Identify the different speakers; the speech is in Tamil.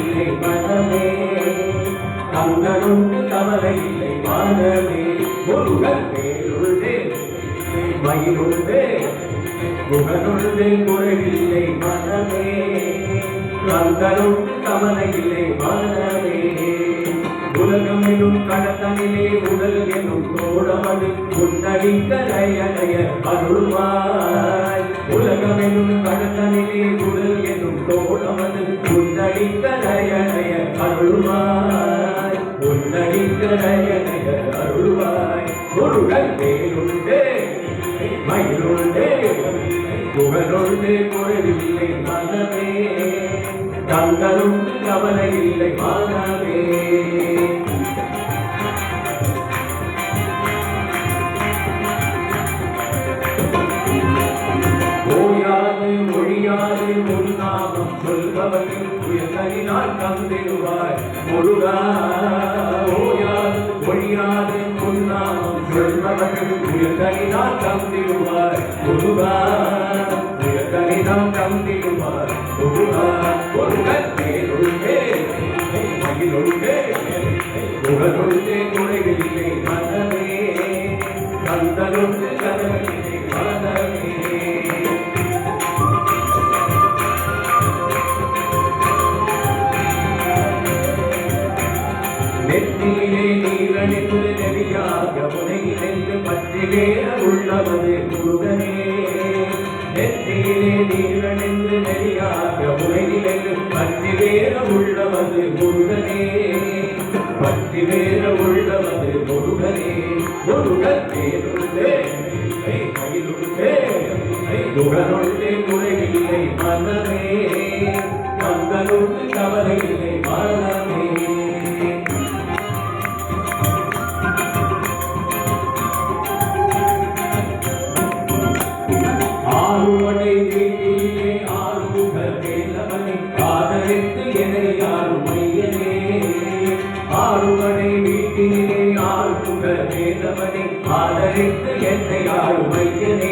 Speaker 1: இல்லை மனமே கந்தனுக்கு கவலை இல்லை மானமே முருகன் பேருள்ளே மயிலுள்ளே முகனுள்ளே குறைவில்லை மனமே கந்தனுக்கு கவலை இல்லை மானமே உலகம் எனும் கடத்தனிலே உடல் எனும் தோழமது உன்னடிக்கரையடைய அருள்வாய் உலகம் எனும் கடத்தனிலே உடல் எனும் தோழமது உன்னடிக்கரையடைய அருள்வாய் உன்னடிக்கரையடைய அருள்வாய் முருகன் வேலுண்டே மயிலுண்டே புகழுண்டே குறைவில்லை மனமே கந்தனும் கவலை இல்லை மானமே ஓயாது மொழியாது முன்னாமம் சொல்பவர்கள் உயர்ந்தனினால் தந்திடுவாய் முருகா ஓயாது மொழியாது முன்னாமம் சொல்பவர்கள் உயர்ந்தனினால் தந்திடுவாய் முருகா உயர்ந்தனினால் தந்திடுவாய் முருகா முருகன் மேலுள்ளே மகிழுள்ளே புகழுள்ளே குறைவில்லை மனமே கந்தனுக்கு கதவில்லை மனமே நெற்றியிலே நீரணிந்து நெறியாக முனையிலிருந்து பற்றி வேற உள்ளவது முருகனே நெற்றியிலே நீரணிந்து நெறியாக முனையிலிருந்து பற்றி வேற உள்ளவது முருகனே பற்றி வேற உள்ளவது முருகனே முருகன் பேருள்ளே மயிலுள்ளே புகழுள்ளே குறைவில்லை மனமே கந்தனுக்கு கவலை இல்லை மனமே ஆறுவடை வீட்டிலே ஆறுமுக வேலவனை ஆதரித்து என்னை யாரும் மையனே ஆறுவடை வீட்டிலே ஆறுமுக வேலவனை ஆதரித்து என்னை யாரும் மையனே